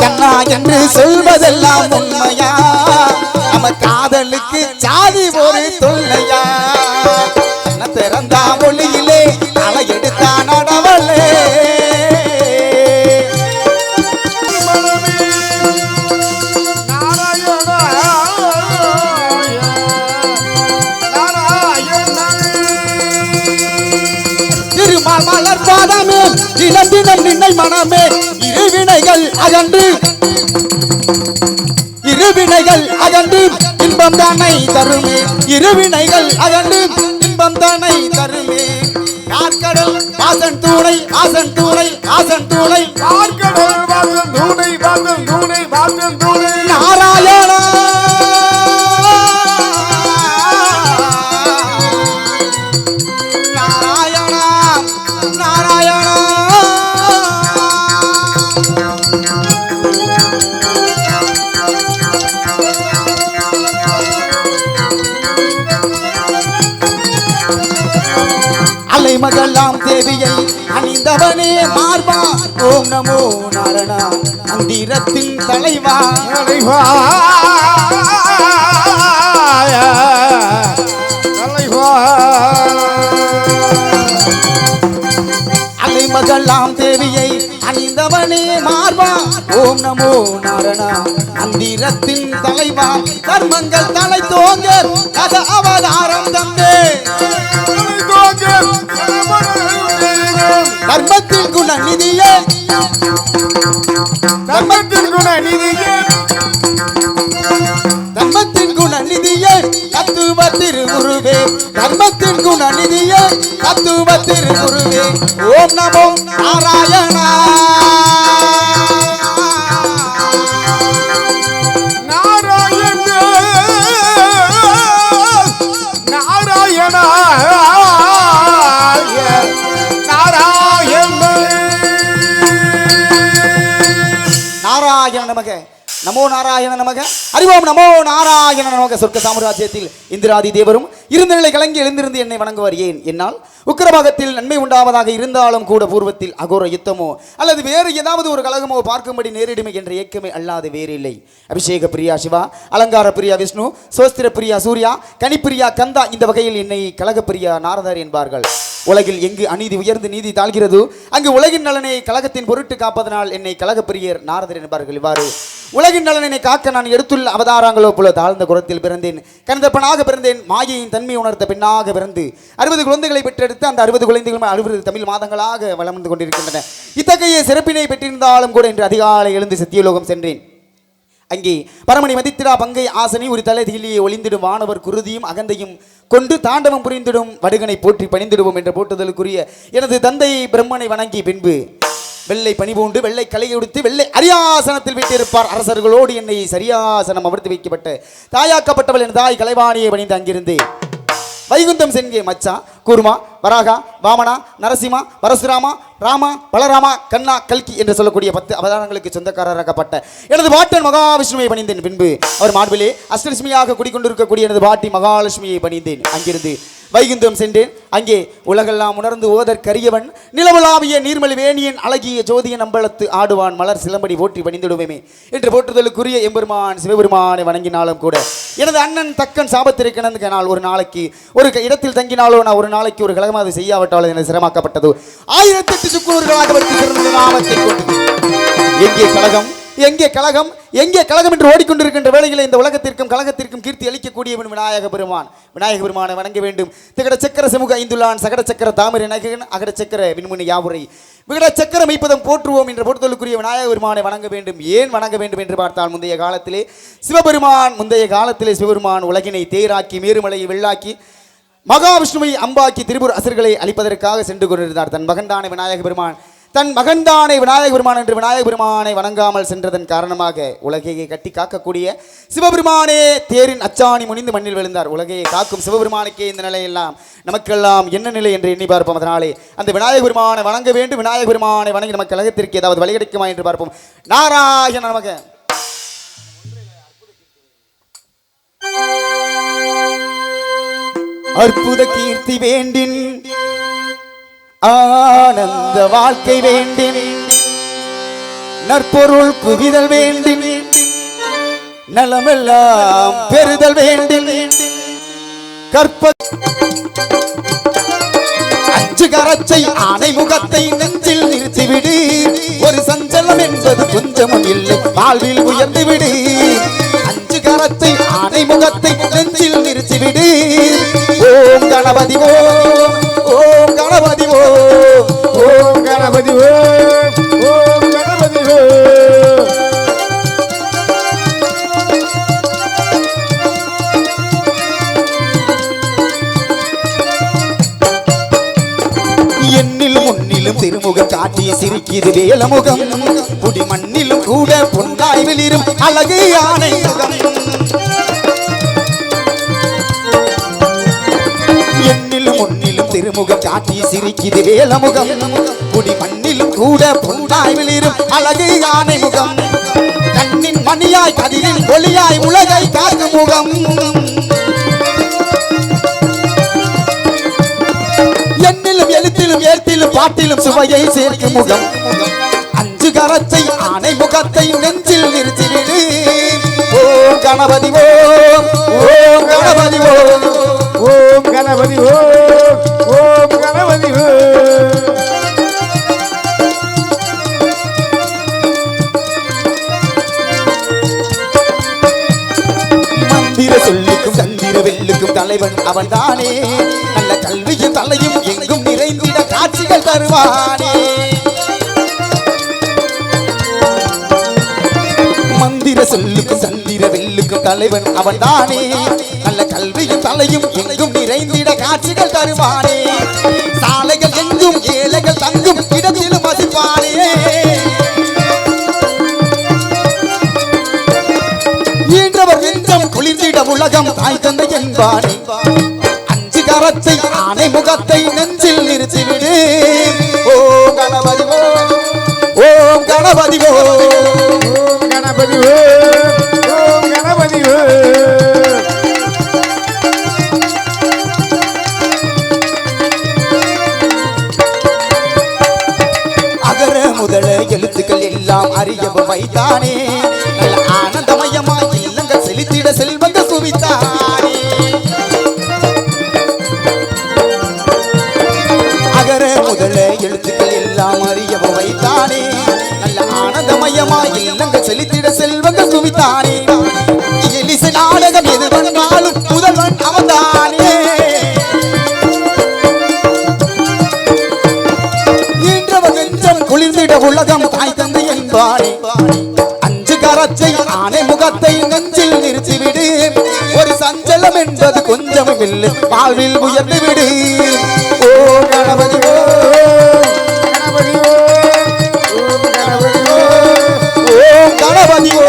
கண்ணா என்று சொல்வதெல்லாம் உண்மையா? நம்ம காதலுக்கு சாதி ஒரு தொல்லையா? திறந்தா மொழியிலே அலை எடுத்தா நடவலே திருமால் மலர் பாதமே இளந்தினம் நின்னை மனமே இருவினைகள் அகன்று இன்பம் தானை தருமே. இருவினைகள் அகன்று இன்பம் தானை தருமே. கார்கடல் வாசன் தூணை வாசன் தூணை வாசன் தூணை கார்கடல் வாசன் தூணை வாசன் தூணை வாசன் தூணை நாராயணா நாராயணா நாராயணா மகளாம் தேவியை அணிந்தவனே மார்பா. ஓம் நமோ நாரணா மந்திரத்தின் தலைவா தலைவா தலைவா. அலை மகளாம் தேவியை அணிந்தவனே மார்பா. ஓம் நமோ நாரணா மந்திரத்தின் தலைவா. கர்மங்கள் தலை தோங்க கத அவதாரம் தந்தே. தர்மத்தின் குண நிதியே தர்மத்தின் குண நிதியே தர்மத்தின் குண நிதியே தத்துவ திருகுருவே. தர்மத்தின் குண நிதியே தத்துவ திருகுருவே. ஓம் நமோ நாராயணா நாராயணா நாராயணா நாராயண நமக நமோ நாராயண நமக அறிவோம் நமோ நாராயண நமக. சொர்க்க சாம்ராஜ்யத்தில் இந்திராதி தேவரும் இருந்த நிலை கலங்கி எழுந்திருந்து என்னை வணங்குவார். ஏன் என்னால் உக்கிரபாகத்தில் நன்மை உண்டாவதாக இருந்தாலும் கூட பூர்வத்தில் அகோர யுத்தமோ அல்லது வேறு ஏதாவது ஒரு கலகமோ பார்க்கும்படி நேரிடுமை என்ற ஏக்கமே அல்லாது வேறில்லை. அபிஷேக பிரியா சிவா, அலங்கார பிரியா விஷ்ணு, சோஸ்திர பிரியா சூர்யா, கனிப்பிரியா கந்தா, இந்த வகையில் என்னை கலகப்பிரியா நாரதர் என்பார்கள். உலகில் எங்கு அநீதி உயர்ந்து நீதி தாழ்கிறதோ அங்கு உலகின் நலனை கழகத்தின் பொருட்டு காப்பதனால் என்னை கழகப்பிரியர் நாரதர் என்பார்கள். இவ்வாறு உலகின் நலனை காக்க நான் எடுத்துள்ள அவதாரங்களோ போல தாழ்ந்த குரத்தில் பிறந்தேன். கந்தப்பனாக பிறந்தேன். மாயையின் தன்மை உணர்த்த பெண்ணாக பிறந்து 60 குழந்தைகளை பெற்றெடுத்து அந்த 60 குழந்தைகளும் 60 தமிழ் மாதங்களாக வளம் வந்து கொண்டிருக்கின்றன. இத்தகைய சிறப்பினை பெற்றிருந்தாலும் கூட இன்று அதிகாலை எழுந்து சத்தியலோகம் சென்றேன். அங்கே பரமணி மதித்திரா பங்கை ஆசனை ஒரு தலை திகிலியை ஒளிந்திடும் வானவர் குருதியும் அகந்தையும் கொண்டு தாண்டவம் புரிந்திடும் வடுகனை போற்றி பணிந்திடுவோம் என்ற போட்டுதலுக்குரிய எனது தந்தை பிரம்மனை வணங்கி பின்பு வெள்ளை பணிபூண்டு வெள்ளை கலை உடுத்து வெள்ளை அரியாசனத்தில் வீட்டிருப்பார். அரசர்களோடு என்னை சரியாசனம் அமர்த்தி வைக்கப்பட்ட தாயாக்கப்பட்டவள் என் தாய் கலைவாணியை பணிந்து அங்கிருந்து வைகுந்தம் சென்கே மச்சா கூர்மா வராகா வாமனா நரசிம்மா பரசுராமா ராமா பலராமா கண்ணா கல்கி என்று சொல்லக்கூடிய 10 அவதாரங்களுக்கு சொந்தக்காரராக்கப்பட்ட எனது பாட்டன் மகாவிஷ்ணுவை பணிந்தேன். பின்பு அவர் மார்பிலே அஷ்டலட்சுமியாக குடிக்கொண்டிருக்கக்கூடிய எனது பாட்டி மகாலட்சுமியை பணிந்தேன். அங்கிருந்து வைகுந்தம் சென்றேன். அங்கே உலகெல்லாம் உணர்ந்து ஓதற்கரியவன் நிலவுலாவிய நீர்மலி வேணியன் அழகிய ஜோதியன் அம்பலத்து ஆடுவான் மலர் சிலம்படி போற்றி பணிந்திடுவேமே என்று போற்றுதலுக்குரிய எம்பெருமான் சிவபெருமானை வணங்கினாலும் கூட எனது அண்ணன் தக்கன் சாபத்திருக்கிற நாள் ஒரு நாளைக்கு ஒரு இடத்தில் தங்கினாலோ நான் ஒரு நாளைக்கு ஒரு கழகமாக செய்யாவிட்டாலும் எனக்கு சிரமாக்கப்பட்டது. 1008 சுக்கூர்களாக நாமத்தை கொண்டு எங்கே கழகம் எங்கே கழகம் எங்கே கழகம் என்று ஓடிக்கொண்டிருக்கின்ற வேளையில் இந்த உலகத்திற்கும் கழகத்திற்கும் கீர்த்தி அளிக்கக்கூடியவன் விநாயக பெருமான். விநாயக பெருமானை வணங்க வேண்டும். திகட சக்கர சமூக ஐந்துள்ளான் சகட சக்கர தாமரை நகன் அகட சக்கர விண்முனி யாவுரை விகட சக்கர மைப்பதம் போற்றுவோம் என்ற போற்றுதலுக்குரிய விநாயக பெருமானை வணங்க வேண்டும். ஏன் வணங்க வேண்டும் என்று பார்த்தால் முந்தைய காலத்திலே சிவபெருமான் உலகினை தேராக்கி மேருமலையை வெள்ளாக்கி மகாவிஷ்ணுவை அம்பாக்கி திரிபுர அசுரர்களை அழிப்பதற்காக சென்று கொண்டிருந்தார். தன் மகன்தானே விநாயக பெருமான் என்று விநாயக பெருமானை வணங்காமல் சென்றதன் காரணமாக உலகையை கட்டி காக்கக்கூடிய சிவபெருமானே தேரின் அச்சாணி முனிந்து மண்ணில் விழுந்தார். உலகையை காக்கும் சிவபெருமானுக்கே இந்த நிலையெல்லாம் நமக்கெல்லாம் என்ன நிலை என்று எண்ணி பார்ப்போம். அதனாலே அந்த விநாயக பெருமானை வணங்க வேண்டும். விநாயக பெருமானை வணங்கி நமக்கு கழகத்திற்கு ஏதாவது வழி கிடைக்குமா என்று பார்ப்போம். நாராயண நமக. அற்புத கீர்த்தி வேண்டின் ஆனந்த வாழ்க்கை வேண்டின் நற்பொருள் குவிதல் வேண்டி நலமெல்லாம் பெறுதல் வேண்டி கற்ப அஞ்சு கரச்சை ஆனை முகத்தை நெஞ்சில் நிறுத்திவிடு ஒரு சஞ்சலம் என்பது கொஞ்சமும் இல்லை வாழ்வில் உயர்ந்து விடு அஞ்சு கரத்தை ஆனை முகத்தை நெஞ்சில் நிறுத்திவிடு ஓம் கணபதி ஓம் ஓம் கணபதி ஓம் ஓம் கணபதி ஓம் ஓம் கணபதி ஓம் எண்ணிலும் முன்னிலும் திருமுகம் காட்டிய சிரிக்கிது வேலமுகம் குடி மண்ணிலும் கூட பொன்னாய் வெளிரும் அழகு யானை முகம் எண்ணிலும் முன்னிலும் திருமுகம் காட்டிய சிரிக்கிது வேலமுகம் குடி மண்ணிலும் கூட பொன்னாய் வெளிரும் அழகு யானை முகம் கண்ணின் மணியாய் கதிரின் ஒளியாய் உலகை காக்கும் முகம் எண்ணிலும் எழுத்திலும் ஏற்றிலும் பாட்டிலும் சுவையை சேர்க்கும் முகம் அஞ்சு கரத்தை ஆனை முகத்தை நெஞ்சில் நிறுத்திவிடு ஓம் கணபதி ஓம் ஓம் கணபதி ஓம் ஓம் கணபதி ஓம் ஓம் கணபதி ஓம் மந்திர சொல்லுக்கும் தந்திர வெல்லுக்கும் தலைவன் அவன் தானே நல்ல கல்வியும் தலையும் எங்கும் நிறைந்திட காட்சிகள் தருவானே மந்திர சொல்லுக்கும் தந்திர வெல்லுக்கும் தலைவன் அவன் தானே நல்ல கல்வியும் தலையும் எங்கும் நிறைந்திட காட்சிகள் தருவானே சாலைகள் எங்கும் ஏழைகள் தங்கும் இடத்திலும் வசிப்பானே ஈன்றவர் நெஞ்சம் குளிர்ந்திட உலகம் தாய் தந்தை என்பானே அஞ்சு கரத்தை ஆனை முகத்தை நெஞ்சில் நிறுத்திவிடு ஓம் கணபதி ஓம் கணபதி ஓம் கணபதி ஓம் கணபதி அகர முதல எழுத்துக்கள் எல்லாம் அறியவும் வைத்தானே நல்ல ஆனந்தமயமாய் இல்லங்கள் செலுத்திட செல்வங்க குவித்தானே அகர முதல எழுத்துக்கள் எல்லாம் அறியவும் வைத்தானே நல்ல ஆனந்தமயமாய் இல்லங்கள் செலுத்திட செல்வங்க குவித்தானே எலிசை நாடகம் எது வந்தாலும் முதல்வன் அவன்தானே ஈன்றவர் நெஞ்சம் குளிர்ந்திட உலகம் தாய் தந்தை என்பானே அஞ்சு கரச்சை ஆனை முகத்தை நெஞ்சில் நிறுத்திவிடு ஒரு சஞ்சலம் என்பது கொஞ்சமும் இல்லை வாழ்வில் உயர்ந்து விடு ஓ கணபதி ஓ கணபதி ஓம் கணபதி ஓம் கணபதி ஓ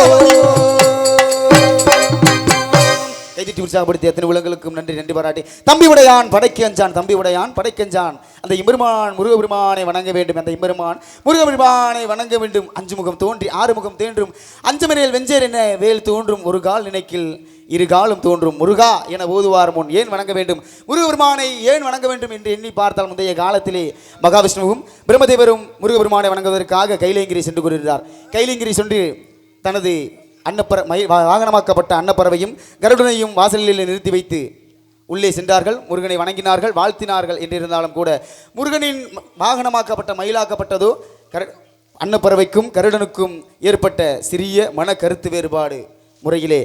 கைதிட்டு உற்சாகப்படுத்தி எத்தனை உலகளுக்கும் நன்றி நன்றி பாராட்டி தம்பி உடையான் படைக்கு அஞ்சான் தம்பி உடையான் படைக்கஞ்சான் அந்த இம்பெருமான் முருகபெருமானை வணங்க வேண்டும் அந்த இம்பெருமான் முருகபெருமானை வணங்க வேண்டும் அஞ்சு முகம் தோன்றி ஆறு முகம் தோன்றும் அஞ்சு மறையில் வெஞ்சேர் என்ன வேல் தோன்றும் ஒரு கால் நினைக்கில் இரு காலும் தோன்றும் முருகா என ஓதுவார் முன் ஏன் வணங்க வேண்டும் முருகபெருமானை ஏன் வணங்க வேண்டும் என்று எண்ணி பார்த்தால் முந்தைய காலத்திலே மகாவிஷ்ணுவும் பிரம்மதேவரும் முருகபெருமானை வணங்குவதற்காக கைலேங்கிரி சென்று கொண்டிருந்தார் கைலேங்கிரி சென்று தனது வாகனமாக்கப்பட்ட அன்னப்பறவையும் கருடனையும் வாசலில் நிறுத்தி வைத்து உள்ளே சென்றார்கள் முருகனை வணங்கினார்கள் வாழ்த்தினார்கள் என்றிருந்தாலும் கூட முருகனின் வாகனமாக்கப்பட்ட மயிலாக்கப்பட்டதோ அன்னப்பறவைக்கும் கருடனுக்கும் ஏற்பட்ட சிறிய மன கருத்து வேறுபாடு முறையிலே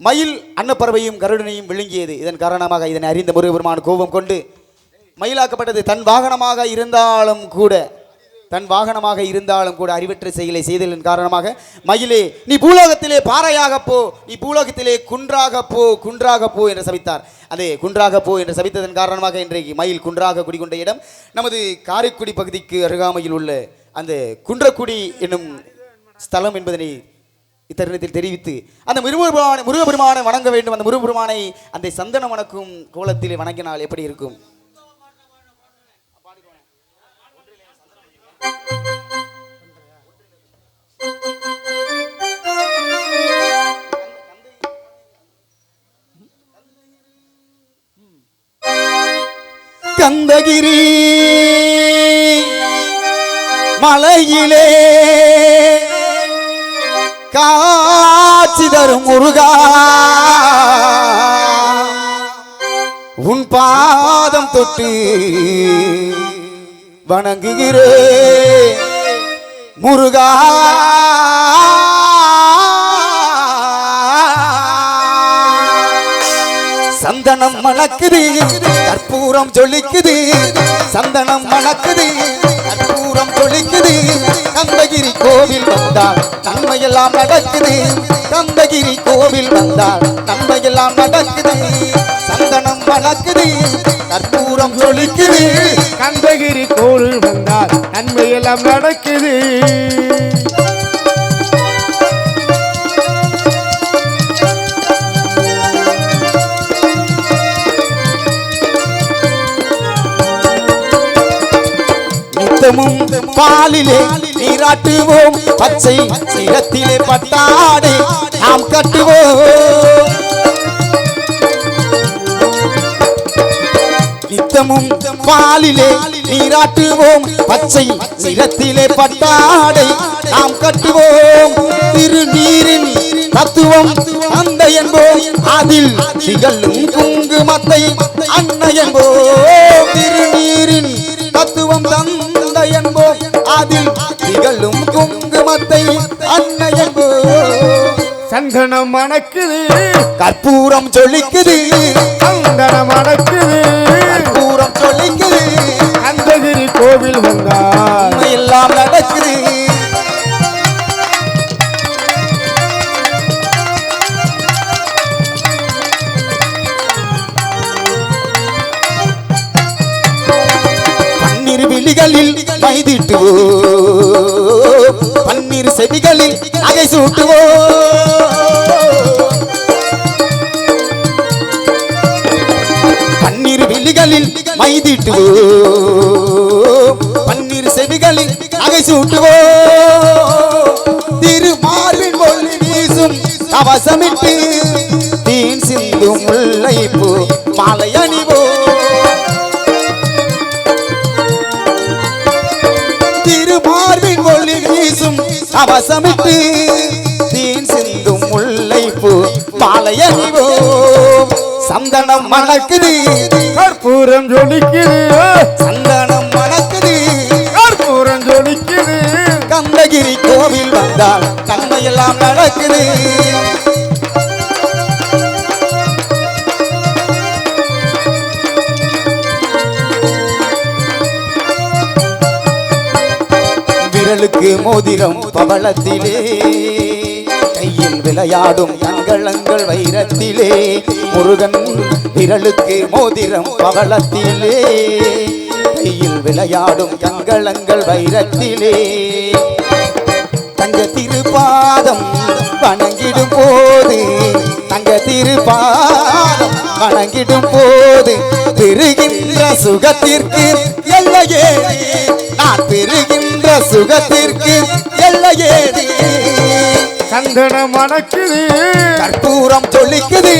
மயில் அன்னப்பறவையும் கருடனையும் விழுங்கியது இதன் காரணமாக இதனை அறிந்த முருகபெருமான் கோபம் கொண்டு மயிலாக்கப்பட்டது தன் வாகனமாக இருந்தாலும் கூட அறிவற்ற செயலை செய்தலின் காரணமாக மயிலே நீ பூலோகத்திலே பாறையாக போ நீ பூலோகத்திலே குன்றாக போ என்று சபித்தார் அதே குன்றாக போ என்று சபித்ததன் காரணமாக இன்றைக்கு மயில் குன்றாக குடிகொண்ட இடம் நமது காரைக்குடி பகுதிக்கு அருகாமையில் உள்ள அந்த குன்றக்குடி என்னும் ஸ்தலம் என்பதனை இத்தருணத்தில் தெரிவித்து அந்த முருகபெருமானை வணங்க வேண்டும் அந்த முருகபெருமானை அந்த சந்தனம் வணக்கும் கோலத்திலே வணங்கினால் எப்படி இருக்கும் கந்தகிரி மலையிலே காட்சி தரும் முருகா உன் பாதம் தொட்டு வணங்குகிறே முருகா சந்தனம் மணக்குது கற்பூரம் ஜொலிக்குது சந்தனம் மணக்குது கற்பூரம் ஜொலிக்குது கந்தகிரி கோவில் வந்தால் நன்மையெல்லாம் நடக்குது கந்தகிரி கோவில் வந்தால் நன்மையெல்லாம் நடக்குது சந்தனம் மணக்குது கற்பூரம் ஜொலிக்குது கந்தகிரி கோவில் வந்தால் நன்மையெல்லாம் நடக்குது பாலிலே நீராட்டுவோம் பச்சை நிறத்திலே பட்டாடை நாம் கட்டுவோம் நித்தமும் பாலிலே நீராட்டுவோம் பச்சை நிறத்திலே பட்டாடை நாம் கட்டுவோம் திருநீரின் தத்துவம் அந்த என்போம் அதில் திகழும் குங்குமத்தை அன்னை என்போம் திருநீரின் தத்துவம் தந்த என்போம் அதில் திகழும் குங்குமத்தை அன்னை என்போம் சந்தனம் மணக்குது கற்பூரம் ஜொலிக்குது சந்தனம் மணக்குது கற்பூரம் ஜொலிக்குது கந்தகிரி கோவில் வந்தால் எல்லாம் நடக்குது விழிகளில் மைதிட்டுவோ பன்னீர் செவிகளில் நகை சூட்டுவோ பன்னீர் விழிகளில் மைதிட்டுவோ பன்னீர் செவிகளில் நகை சூட்டுவோ திருமார்பின் ஒளி வீசும் கவசமிட்டு தீன் சிந்தும் முல்லை பூ மாலை அணிவோ திருமார்பின் ஒளி வீசும் கவசமிட்டு தீன் சிந்தும் முல்லை பூ மாலை அணிவோம் சந்தனம் மணக்குது கற்பூரம் ஜொலிக்குது சந்தனம் மணக்குது கற்பூரம் ஜொலிக்குது கந்தகிரி கோவில் வந்தால் நன்மையெல்லாம் நடக்குது விரலுக்கு மோதிரம் பவளத்திலே கையில் விளையாடும் தங்களங்கள் வைரத்திலே முருகன் விரலுக்கு மோதிரம் பவளத்திலே கையில் விளையாடும் தங்களங்கள் வைரத்திலே தங்க திருப்பாதம் வணங்கிடும் போது தங்க திருப்பாதம் வணங்கிடும் போது பெறுகின்ற சுகத்திற்கு எல்லையே நான் பெறுகின்ற சுகத்திற்கு எல்லையேது சந்தனம் மணக்குது கற்பூரம் ஜொலிக்குது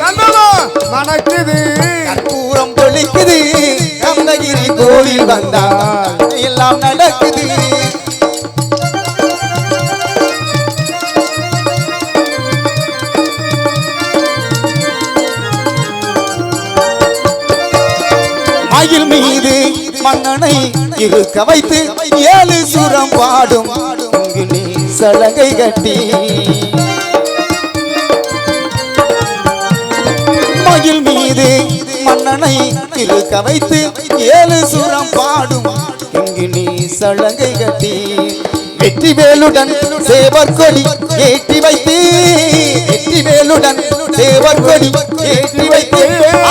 சந்தனம் மணக்குது கற்பூரம் ஜொலிக்குது கந்தகிரி கோவில் வந்தால் எல்லாம் நடக்குது மயில் மீது மன்னனை இருக்க வைத்து 7 சுரம் பாடும் நீ சலங்கை கட்டி மயில் மீது மன்னனை இருக்க வைத்து 7 சுரம் பாடும் இங்கு நீ சலங்கை கட்டி வெற்றி வேலுடன் சேவர் கொடி ஏற்றி வைத்து வெற்றி வேலுடன் சேவர் கொடி ஏற்றி வைத்து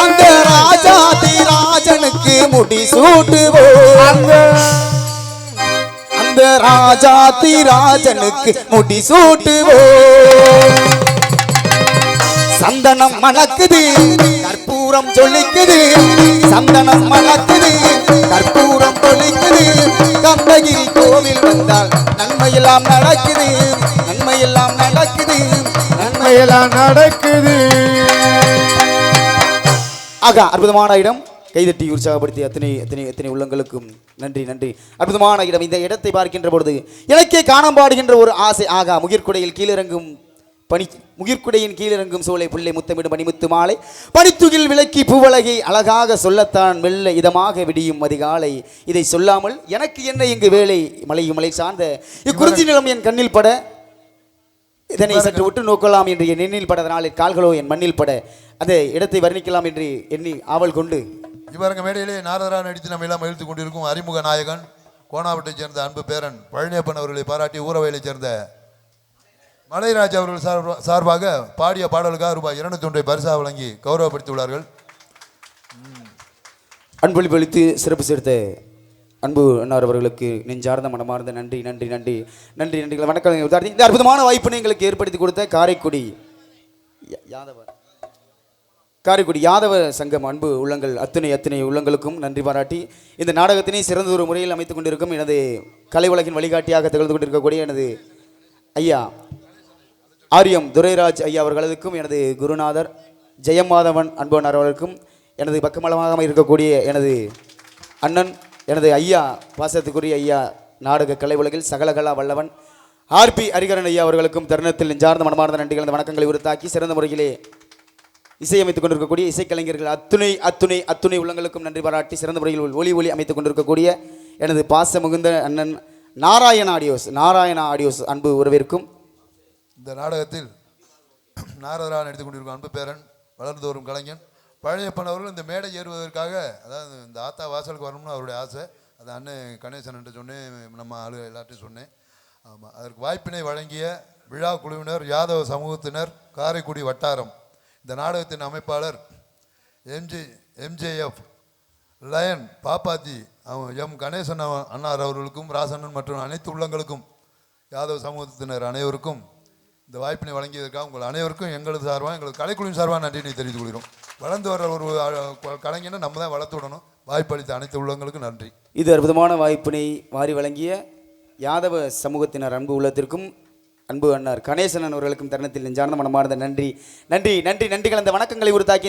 அந்த ராஜாதி ராஜனுக்கு முடி சூட்டுவோம் அந்த ராஜாதி ராஜனுக்கு முடி சூட்டுவோம் சந்தனம் மணக்குது கற்பூரம் ஜொலிக்குது சந்தனம் மணக்குது கற்பூரம் ஜொலிக்குது கந்தகிரி கோவில் வந்தால் நன்மையெல்லாம் நடக்குது நன்மையெல்லாம் நடக்குது நன்மையெல்லாம் நடக்குது ஆக அற்புதமான இடம் கைதட்டி உற்சாகப்படுத்தி அத்தனை அத்தனை அத்தனை உள்ளங்களுக்கும் நன்றி நன்றி. அற்புதமான இடம். இந்த இடத்தை பார்க்கின்ற பொழுது எனக்கே காணம் பாடுகின்ற ஒரு ஆசை. ஆகா, முகிற்குடையில் கீழிறங்கும் முகிற்குடையின் கீழிறங்கும் சோலை புள்ளை முத்தமிடும் பனிமுத்து மாலை பனித்துகில் விளக்கி பூவழகை அழகாக சொல்லத்தான் மெல்ல இதமாக விடியும் அதிகாலை. இதை சொல்லாமல் எனக்கு என்ன இங்கு வேலை? மலையும் மலை சார்ந்த இக்குறிஞ்சி நிலம் என் கண்ணில் பட இதனை சற்று விட்டு நோக்கலாம் என்று என் எண்ணில் படதனால் என் கால்களோ என் மண்ணில் பட அந்த இடத்தை வர்ணிக்கலாம் என்று எண்ணி ஆவல் கொண்டு இவருங்க மேடையிலே நாரதரா நடித்து நம்ம எல்லாம் மகிழ்த்து கொண்டிருக்கும் அறிமுக நாயகன் கோணாவட்டைச் சேர்ந்த அன்பு பேரன் பழனியப்பன் அவர்களை பாராட்டி ஊரவையிலைச் சேர்ந்த மலைராஜ் அவர்கள் சார்பாக பாடிய பாடலுக்காக ரூபாய் 201 பரிசாக வழங்கி கௌரவப்படுத்தியுள்ளார்கள். அன்பளிப்பளித்து சிறப்பு சேர்த்த அன்பு அன்னார் அவர்களுக்கு நெஞ்சார்ந்த மனமார்ந்த நன்றி நன்றி நன்றி நன்றி நன்றிகள் வணக்கம். இந்த அற்புதமான வாய்ப்பினை எங்களுக்கு ஏற்படுத்தி கொடுத்த காரைக்குடி யாதவ சங்கம் அன்பு உள்ளங்கள் அத்தனை அத்தனை உள்ளங்களுக்கும் நன்றி பாராட்டி இந்த நாடகத்தினை சிறந்த ஒரு முறையில் அமைத்துக் கொண்டிருக்கும் எனது கலை உலகின் வழிகாட்டியாக திகழ்ந்து கொண்டிருக்கக்கூடிய எனது ஐயா ஆரியம் துரைராஜ் ஐயா அவர்களுக்கும் எனது குருநாதர் ஜெயமாதவன் அன்பனார் அவர்களுக்கும் எனது பக்கமலமாக இருக்கக்கூடிய எனது அண்ணன் எனது ஐயா பாசத்துக்குரிய ஐயா நாடக கலை உலகில் சகலகலா வல்லவன் ஆர்பி ஹரிகரன் ஐயா அவர்களுக்கும் தருணத்தில் நெஞ்சார்ந்த மனமார்ந்த நன்றிகள் அந்த வணக்கங்களை உறுத்தாக்கி சிறந்த முறையிலே இசையமைத்துக் கொண்டிருக்கக்கூடிய இசைக்கலைஞர்கள் அத்துணை அத்துணை அத்துணை உள்ளங்களுக்கும் நன்றி பாராட்டி சிறந்த முறையில் ஒளி ஒளி அமைத்துக் கொண்டிருக்கக்கூடிய எனது பாச முகுந்த அண்ணன் நாராயணா ஆடியோஸ் அன்பு உறவிற்கும் இந்த நாடகத்தில் நாரதரா நடித்துக் கொண்டிருக்கும் அன்பு பேரன் வளர்ந்து வரும் கலைஞன் பழனியப்பன் அவர்கள் இந்த மேடை ஏறுவதற்காக, அதாவது இந்த ஆத்தா வாசலுக்கு வரணும்னு அவருடைய ஆசை. அது அண்ணன் கணேசன் என்று சொன்னேன், நம்ம ஆளு எல்லாத்தையும் சொன்னேன். ஆமாம், அதற்கு வாய்ப்பினை வழங்கிய விழா குழுவினர், யாதவ சமூகத்தினர், காரைக்குடி வட்டாரம், இந்த நாடகத்தின் அமைப்பாளர் எம்ஜேஎஃப் லயன் பாப்பாத்தி எம் கணேசன் அண்ணார் அவர்களுக்கும் ராசண்ணன் மற்றும் அனைத்து உள்ளங்களுக்கும் யாதவ சமூகத்தினர் அனைவருக்கும் இந்த வாய்ப்பினை வழங்கியதற்காக உங்கள் அனைவருக்கும் எங்களது சார்பாக எங்களது கலைக்குழுவின் சார்பாக நன்றியை தெரிவித்துக் கொள்கிறோம். வளர்ந்து வர ஒரு கலைஞனை நம்ம தான் வளர்த்து விடணும். வாய்ப்பளித்த அனைத்து உள்ளங்களுக்கும் நன்றி. இது அற்புதமான வாய்ப்பினை வாரி வழங்கிய யாதவ சமூகத்தினர் அன்பு உள்ளத்திற்கும் அன்பு அண்ணார் கணேசன் அவர்களுக்கும் தருணத்தில் நெஞ்சார்ந்த மனமார்ந்த நன்றி நன்றி நன்றி நன்றி கலந்த வணக்கங்களை உறுத்தாக்கி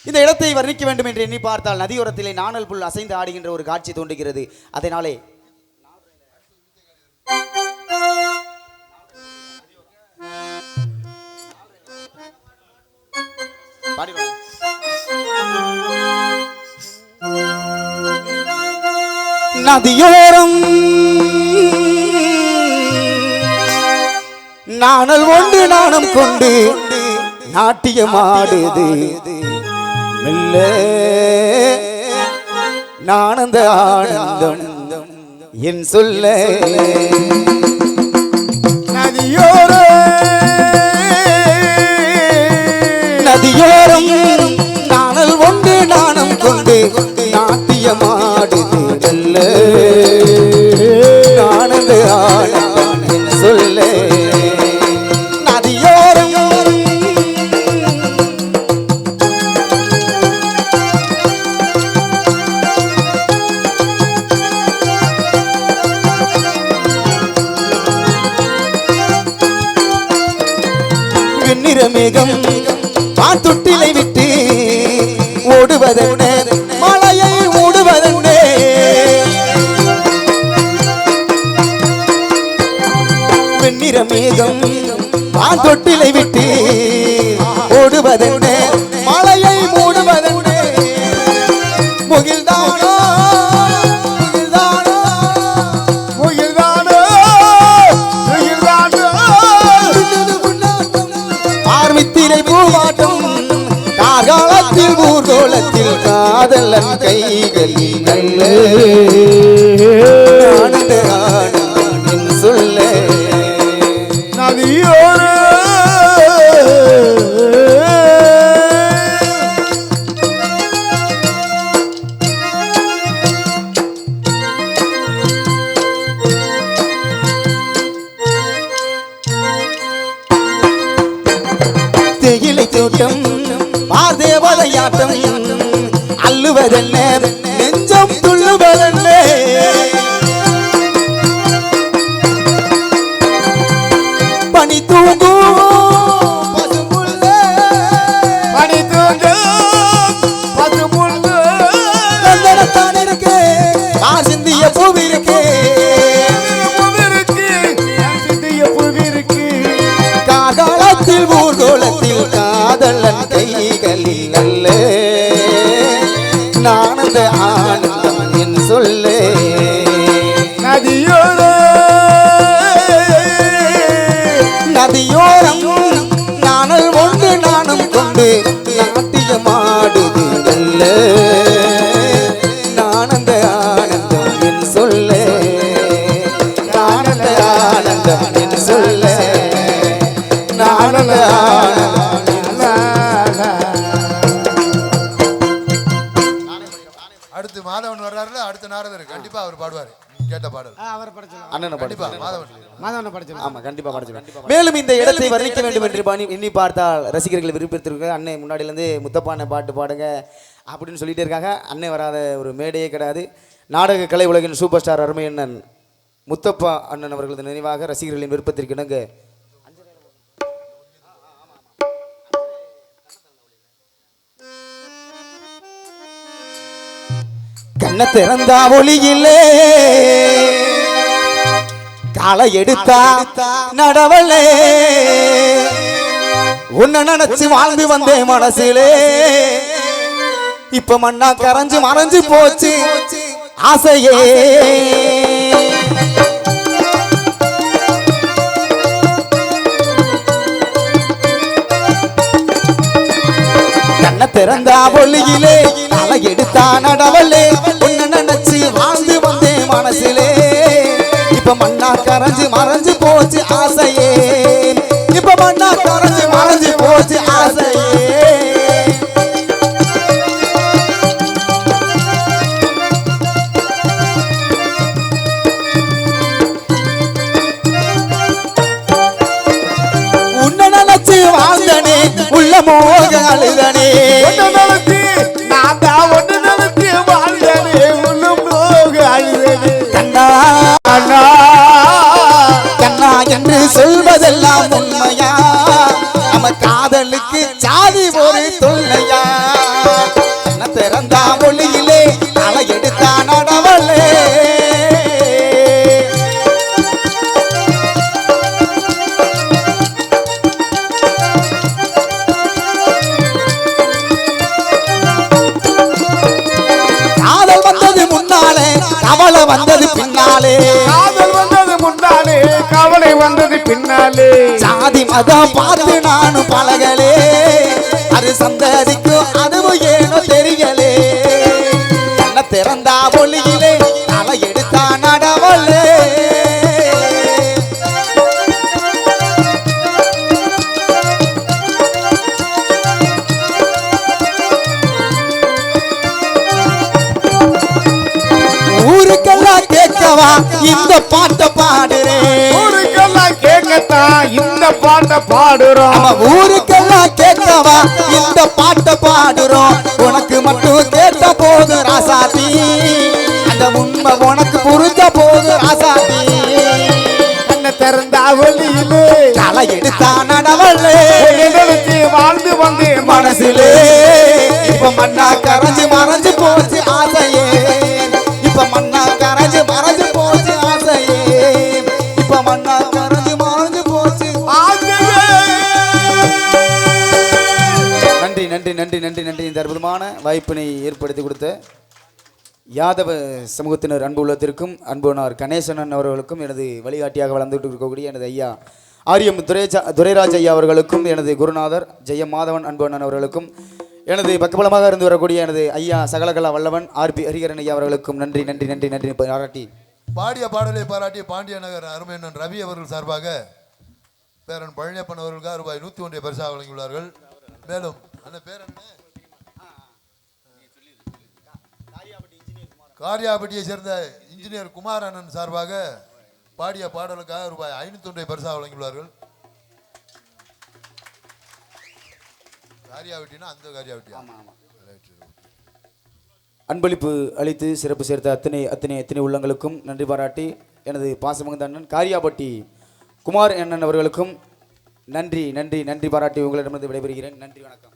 இந்த இடத்தை வர்ணிக்க வேண்டும் என்று எண்ணி பார்த்தால் நதியோரத்திலே நாணல் புல் அசைந்து ஆடுகின்ற ஒரு காட்சி தோன்றுகிறது. அதனாலே நதியோரம் நாணல் ஒன்று நாணம் கொண்டு நாட்டியமாடுது மெல்ல நானந்த ஆனந்தம் என் சொல்ல நதியோரம் நாணல் ஒன்று நாணம் கொண்டு நாட்டியமாடுது மெல்ல நானந்த ஆனந்தம் என் சொல்ல நதியோரம் மேகம் பாத்துட்டிலை விட்டு ஓடுவதென்ன மலையை மூடுவதென்ன வெண்ணிற மேகம் பாத்தொட்டிலை விட்டு ஓடுவதென்ன மலையை மூடுவதென்ன முகில்தானோ பூவாட்டம் கார்காலத்தில் ஊர்கோலத்தில் காதலன் கைகளில் நல்ல ஆனந்த ஆனந்தம் சொல்ல நதியோர தேயிலை தோட்டம் பார்தேவதையாட்டம் அல்லுவதென்ன நெஞ்சம் துள்ளுவதென்ன பனி தூங்கும் பசுமுல்ல பனி தூங்கும் பசுமுல்ல காதலன் கைகளில் அல்ல நான் அந்த ஆனந்தம் என் சொல்லே நதியோரம் நானல் ஒன்று நானும் கொண்டு நாட்டியமாடுது அல்ல நான் அந்த ஆனந்தம் என் சொல்லே நான் அந்த ஆனந்தம் என் சொல்லே நான் அந்த ஆனந்தம் அடுத்து மாதவன் வர்றாருல, அடுத்த நாரதர் கண்டிப்பா அவர் பாடுவார். கேட்ட பாடல் அண்ணனை கண்டிப்பா மாதவன். மேலும் இந்த இடத்தை வர்ணிக்க வேண்டும் என்று எண்ணி பார்த்தால் ரசிகர்கள் விருப்பத்திற்கு அண்ணன் முன்னாடியிலேருந்து முத்தப்பானை பாட்டு பாடுங்க அப்படின்னு சொல்லிட்டே இருக்காங்க. அண்ணன் வராத ஒரு மேடையே கிடையாது. நாடக கலை உலகின் சூப்பர் ஸ்டார் அருமை அண்ணன் முத்தப்பா அண்ணன் அவர்களது நினைவாக ரசிகர்களின் விருப்பத்திற்கு இணங்க கண்ண திறந்தா ஒளியிலே காலை எடுத்தா நடவலே உன்னை நினைச்சு வாழ்ந்து வந்தேன் மனசிலே இப்ப மண்ணா கரைஞ்சு மறைஞ்சு போச்சு ஆசையே கண்ண திறந்தா ஒளியிலே காலை எடுத்தா நடவலே உன்னை நினைச்சு வாழ்ந்து வந்தேன் மனசிலே இப்ப மண்ணா கரைஞ்சு மறைஞ்சு போச்சு ஆசையே இப்ப மண்ணா கரைஞ்சு மறைஞ்சு போச்சு ஆசையே உன்னை நினைச்சு வாழ்ந்தனே உள்ள மோக அழுதனே கண்ணா என்று சொல்வதெல்லாம் உண்மையா நம்ம காதலுக்கு சாதி ஒரு தொல்லையா கண்ண திறந்தா மொழியிலே தலை எடுத்தா நடவலே காதல் வந்தது முன்னாலே கவலை வந்தது பின்னாலே கவலை வந்தது பின்னாலே சாதி மதம் பார்த்து நானும் பழகலே அது சந்ததிக்கும் அதுவும் ஏனோ தெரியலே கண்ண திறந்தா ஒளியிலே தலை எடுத்தா நடவலே ஊருக்கெல்லாம் கேட்கவா இந்த பாட்டை பாடுறேன் ஊருக்கெல்லாம் கேட்கத்தான் இந்த பாட்டை பாடுறோம் ஊருக்கெல்லாம் கேட்கவா இந்த பாட்டை பாடுறோம் உனக்கு மட்டும் கேட்ட போது ராசாத்தி அந்த உண்மை உனக்கு புரிஞ்ச போது ராசாத்தி கண்ண திறந்தா ஒளியிலே தலை எடுத்தா நடவலே வாழ்ந்து வந்து மனசிலே இப்ப மண்ணா கரைஞ்சு மறைஞ்சு போச்சு ஆசையே இப்ப மண்ணா கரைஞ்சு மறைஞ்சு போச்சு ஆசையே இப்ப மண்ணா கரைஞ்சு மறைஞ்சு போச்சு நன்றி நன்றி நன்றி நன்றி நன்றி இந்த அற்புதமான வாய்ப்பினை ஏற்படுத்தி கொடுத்த யாதவ சமூகத்தினர் அன்பு உள்ளத்திற்கும் அன்புனார் கணேசனன் அவர்களுக்கும் எனது வழிகாட்டியாக வளர்ந்துட்டு இருக்கக்கூடிய எனது ஐயா ஆரியம் துரைராஜ் ஐயா அவர்களுக்கும் எனது குருநாதர் ஜெயம் மாதவன் அன்புணன் அவர்களுக்கும் எனது பக்கபலமாக இருந்து வரக்கூடிய எனது ஐயா சகலகலா வல்லவன் ஆர்பி ஹரிகரன் ஐயா அவர்களுக்கும் நன்றி நன்றி நன்றி நன்றி பாராட்டி பாடிய பாடலை பாராட்டி பாண்டிய நகர் அருமையண்ணன் ரவி அவர்கள் சார்பாக பேரன் பழனியப்பன் அவர்களுக்காக ரூபாய் 101 பரிசாக வழங்கியுள்ளார்கள். மேலும் அந்த பேர் என்ன காரியாபட்டியை சேர்ந்த இன்ஜினியர் குமார் அண்ணன் சார்பாக பாடிய பாடலுக்காக ரூபாய் 501 பரிசாக வழங்கியுள்ளார்கள். காரியாவட்டினா அந்த காரியாவட்டியா? அன்பளிப்பு அளித்து சிறப்பு சேர்த்த அத்தனை உள்ளங்களுக்கும் நன்றி பாராட்டி எனது பாசமகந்த அண்ணன் காரியாபட்டி குமார் அண்ணன் அவர்களுக்கும் நன்றி நன்றி நன்றி பாராட்டி உங்களிடமிருந்து விடைபெறுகிறேன். நன்றி, வணக்கம்.